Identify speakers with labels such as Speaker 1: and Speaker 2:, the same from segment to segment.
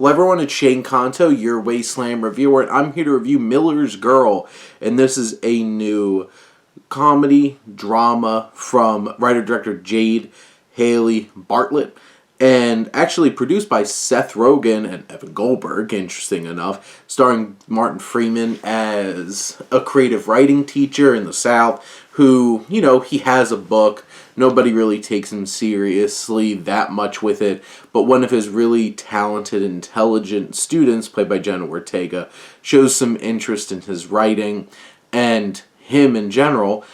Speaker 1: Well, everyone, it's Shane Kanto, your Wasteland reviewer, and I'm here to review Miller's Girl. And this is a new comedy drama from writer-director Jade Haley Bartlett, and actually produced by Seth Rogen and Evan Goldberg, interesting enough, starring Martin Freeman as a creative writing teacher in the South who, he has a book. Nobody really takes him seriously that much with it, but one of his really talented, intelligent students, played by Jenna Ortega, shows some interest in his writing, and him in general.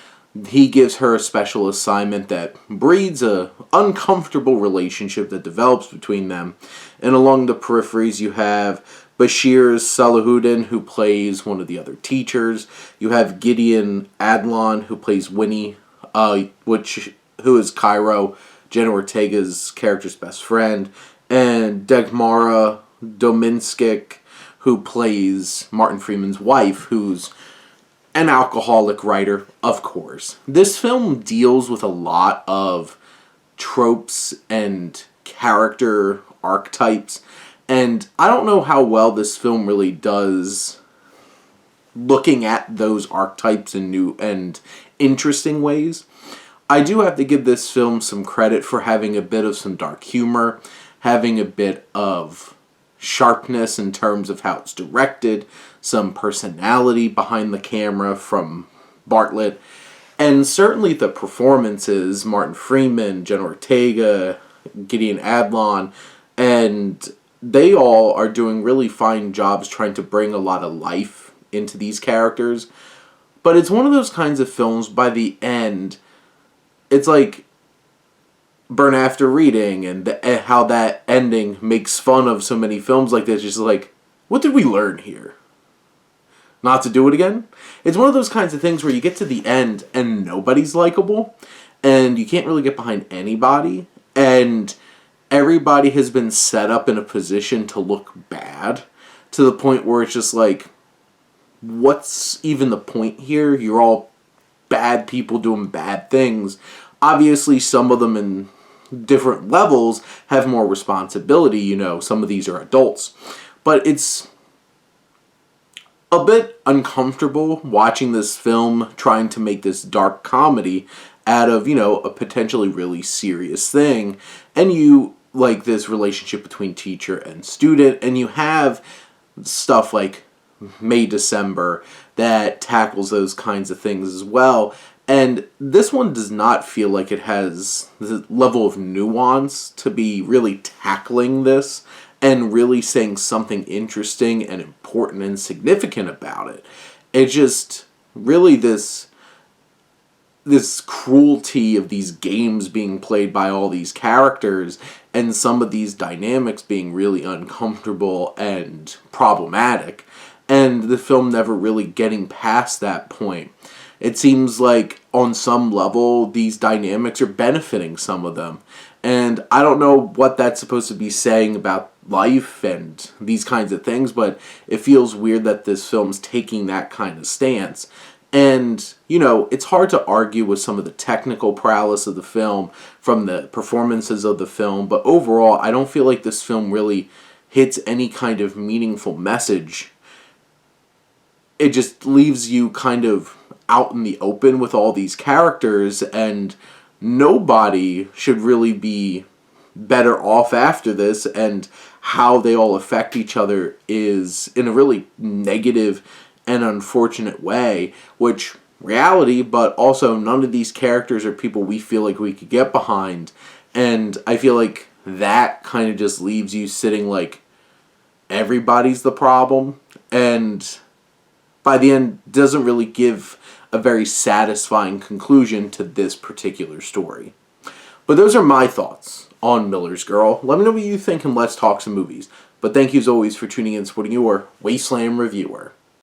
Speaker 1: He gives her a special assignment that breeds a uncomfortable relationship that develops between them. And along the peripheries, you have Bashir Salahuddin, who plays one of the other teachers. You have Gideon Adlon, who plays Winnie, who is Cairo, Jenna Ortega's character's best friend, and Dagmara Dominskic, who plays Martin Freeman's wife, who's an alcoholic writer, of course. This film deals with a lot of tropes and character archetypes, and I don't know how well this film really does looking at those archetypes in new and interesting ways. I do have to give this film some credit for having a bit of some dark humor, having a bit of sharpness in terms of how it's directed, some personality behind the camera from Bartlett, and certainly the performances, Martin Freeman, Jenna Ortega, Gideon Adlon, and they all are doing really fine jobs trying to bring a lot of life into these characters. But it's one of those kinds of films, by the end, it's like Burn After Reading, and how that ending makes fun of so many films like this. Just like, what did we learn here? Not to do it again? It's one of those kinds of things where you get to the end and nobody's likable, and you can't really get behind anybody, and everybody has been set up in a position to look bad, to the point where it's just like, what's even the point here? You're all bad people doing bad things. Obviously, some of them in different levels have more responsibility, some of these are adults. But it's a bit uncomfortable watching this film trying to make this dark comedy out of, a potentially really serious thing. And you like this relationship between teacher and student, and you have stuff like May December that tackles those kinds of things as well. And this one does not feel like it has the level of nuance to be really tackling this and really saying something interesting and important and significant about it. It's just really this cruelty of these games being played by all these characters, and some of these dynamics being really uncomfortable and problematic, and the film never really getting past that point. It seems like on some level these dynamics are benefiting some of them, and I don't know what that's supposed to be saying about life and these kinds of things, but it feels weird that this film's taking that kind of stance. And, it's hard to argue with some of the technical prowess of the film from the performances of the film, but overall, I don't feel like this film really hits any kind of meaningful message. It just leaves you kind of out in the open with all these characters, and nobody should really be better off after this, and how they all affect each other is in a really negative and unfortunate way, which reality, but also none of these characters are people we feel like we could get behind, and I feel like that kind of just leaves you sitting like everybody's the problem, and by the end doesn't really give a very satisfying conclusion to this particular story. But those are my thoughts on Miller's Girl. Let me know what you think, and let's talk some movies. But thank you as always for tuning in and supporting your Wasteland reviewer.